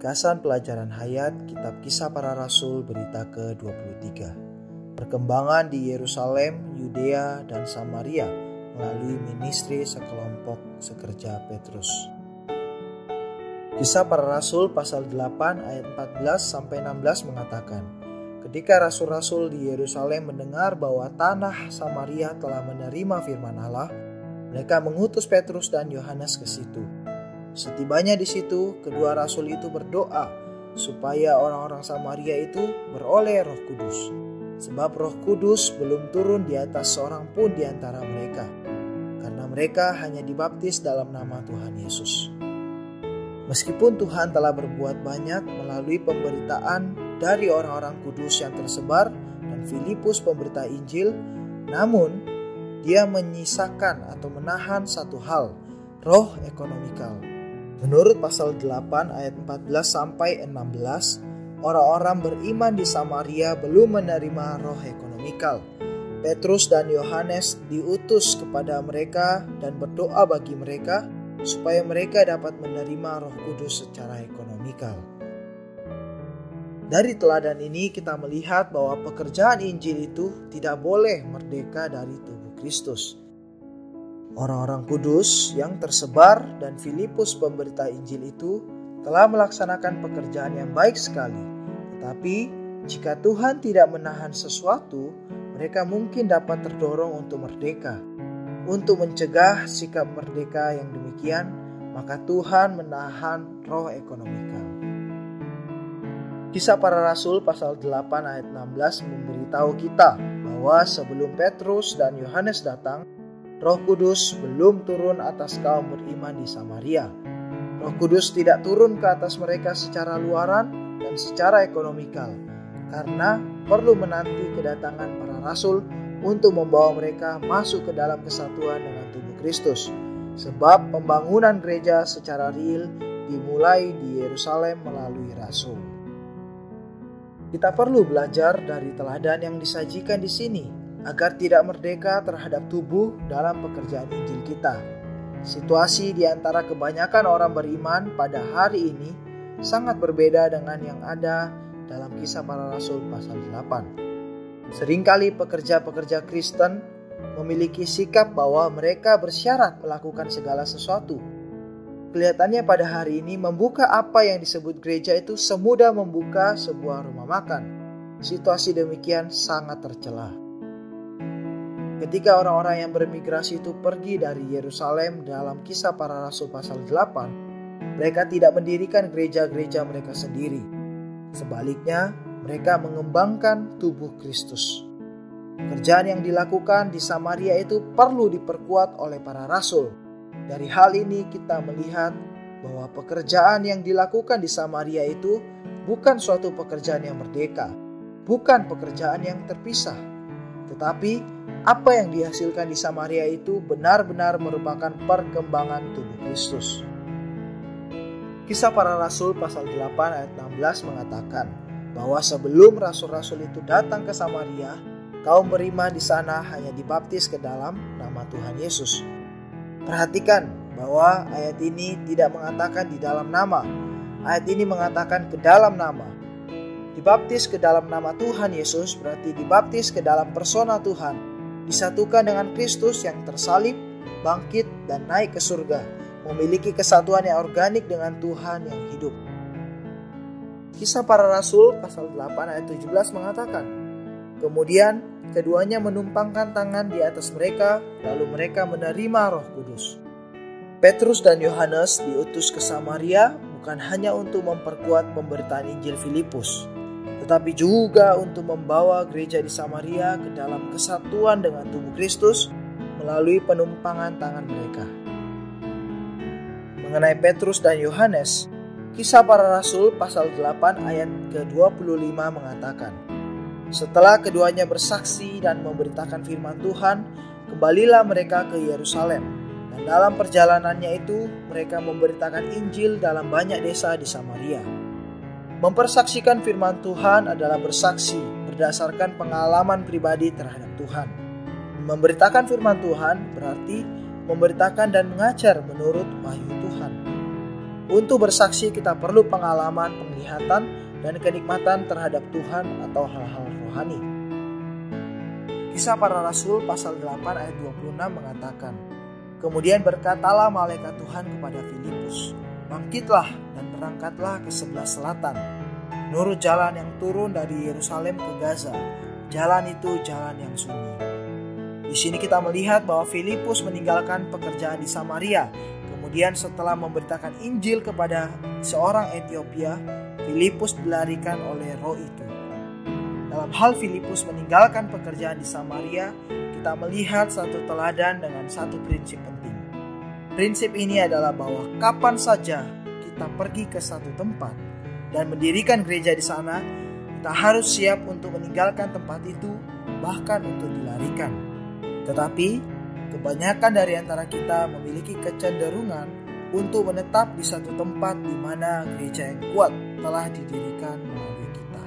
Ringkasan pelajaran hayat Kitab Kisah Para Rasul berita ke-23. Perkembangan di Yerusalem, Yudea, dan Samaria melalui ministri sekelompok sekerja Petrus. Kisah Para Rasul pasal 8 ayat 14-16 mengatakan, ketika rasul-rasul di Yerusalem mendengar bahwa tanah Samaria telah menerima firman Allah, mereka mengutus Petrus dan Yohanes ke situ. Setibanya di situ, kedua rasul itu berdoa supaya orang-orang Samaria itu beroleh Roh Kudus, sebab Roh Kudus belum turun di atas seorang pun di antara mereka, karena mereka hanya dibaptis dalam nama Tuhan Yesus. Meskipun Tuhan telah berbuat banyak melalui pemberitaan dari orang-orang kudus yang tersebar dan Filipus pemberita Injil, namun Dia menyisakan atau menahan satu hal, roh ekonomikal. Menurut pasal 8 ayat 14-16, orang-orang beriman di Samaria belum menerima roh ekonomikal. Petrus dan Yohanes diutus kepada mereka dan berdoa bagi mereka supaya mereka dapat menerima Roh Kudus secara ekonomikal. Dari teladan ini kita melihat bahwa pekerjaan Injil itu tidak boleh merdeka dari tubuh Kristus. Orang-orang kudus yang tersebar dan Filipus pemberita Injil itu telah melaksanakan pekerjaan yang baik sekali. Tetapi jika Tuhan tidak menahan sesuatu, mereka mungkin dapat terdorong untuk merdeka. Untuk mencegah sikap merdeka yang demikian, maka Tuhan menahan roh ekonomikal. Kisah Para Rasul pasal 8 ayat 16 memberitahu kita bahwa sebelum Petrus dan Yohanes datang, Roh Kudus belum turun atas kaum beriman di Samaria. Roh Kudus tidak turun ke atas mereka secara luaran dan secara ekonomikal, karena perlu menanti kedatangan para rasul untuk membawa mereka masuk ke dalam kesatuan dengan tubuh Kristus. Sebab pembangunan gereja secara real dimulai di Yerusalem melalui rasul. Kita perlu belajar dari teladan yang disajikan di sini, agar tidak merdeka terhadap tubuh dalam pekerjaan Injil kita. Situasi di antara kebanyakan orang beriman pada hari ini sangat berbeda dengan yang ada dalam Kisah Para Rasul pasal 8. Seringkali pekerja-pekerja Kristen memiliki sikap bahwa mereka bersyarat melakukan segala sesuatu. Kelihatannya pada hari ini membuka apa yang disebut gereja itu semudah membuka sebuah rumah makan. Situasi demikian sangat tercela. Ketika orang-orang yang bermigrasi itu pergi dari Yerusalem dalam Kisah Para Rasul pasal 8, mereka tidak mendirikan gereja-gereja mereka sendiri. Sebaliknya, mereka mengembangkan tubuh Kristus. Pekerjaan yang dilakukan di Samaria itu perlu diperkuat oleh para rasul. Dari hal ini kita melihat bahwa pekerjaan yang dilakukan di Samaria itu bukan suatu pekerjaan yang merdeka, bukan pekerjaan yang terpisah. Tetapi apa yang dihasilkan di Samaria itu benar-benar merupakan perkembangan tubuh Kristus. Kisah Para Rasul pasal 8 ayat 16 mengatakan bahwa sebelum rasul-rasul itu datang ke Samaria, kaum beriman di sana hanya dibaptis ke dalam nama Tuhan Yesus. Perhatikan bahwa ayat ini tidak mengatakan di dalam nama. Ayat ini mengatakan ke dalam nama. Dibaptis ke dalam nama Tuhan Yesus berarti dibaptis ke dalam persona Tuhan, disatukan dengan Kristus yang tersalib, bangkit, dan naik ke surga, memiliki kesatuan yang organik dengan Tuhan yang hidup. Kisah Para Rasul pasal 8 ayat 17 mengatakan, kemudian keduanya menumpangkan tangan di atas mereka, lalu mereka menerima Roh Kudus. Petrus dan Yohanes diutus ke Samaria bukan hanya untuk memperkuat pemberitaan Injil Filipus, tetapi juga untuk membawa gereja di Samaria ke dalam kesatuan dengan tubuh Kristus melalui penumpangan tangan mereka. Mengenai Petrus dan Yohanes, Kisah Para Rasul pasal 8 ayat ke-25 mengatakan, setelah keduanya bersaksi dan memberitakan firman Tuhan, kembalilah mereka ke Yerusalem. Dan dalam perjalanannya itu, mereka memberitakan Injil dalam banyak desa di Samaria. Mempersaksikan firman Tuhan adalah bersaksi berdasarkan pengalaman pribadi terhadap Tuhan. Memberitakan firman Tuhan berarti memberitakan dan mengajar menurut wahyu Tuhan. Untuk bersaksi kita perlu pengalaman, penglihatan, dan kenikmatan terhadap Tuhan atau hal-hal rohani. Kisah Para Rasul pasal 8 ayat 26 mengatakan, "Kemudian berkatalah malaikat Tuhan kepada Filipus, bangkitlah dan berangkatlah ke sebelah selatan, menurut jalan yang turun dari Yerusalem ke Gaza. Jalan itu jalan yang sunyi." Di sini kita melihat bahwa Filipus meninggalkan pekerjaan di Samaria. Kemudian setelah memberitakan Injil kepada seorang Etiopia, Filipus dilarikan oleh roh itu. Dalam hal Filipus meninggalkan pekerjaan di Samaria, kita melihat satu teladan dengan satu prinsip penting. Prinsip ini adalah bahwa kapan saja kita pergi ke satu tempat dan mendirikan gereja di sana, kita harus siap untuk meninggalkan tempat itu, bahkan untuk dilarikan. Tetapi, kebanyakan dari antara kita memiliki kecenderungan untuk menetap di satu tempat di mana gereja yang kuat telah didirikan melalui kita.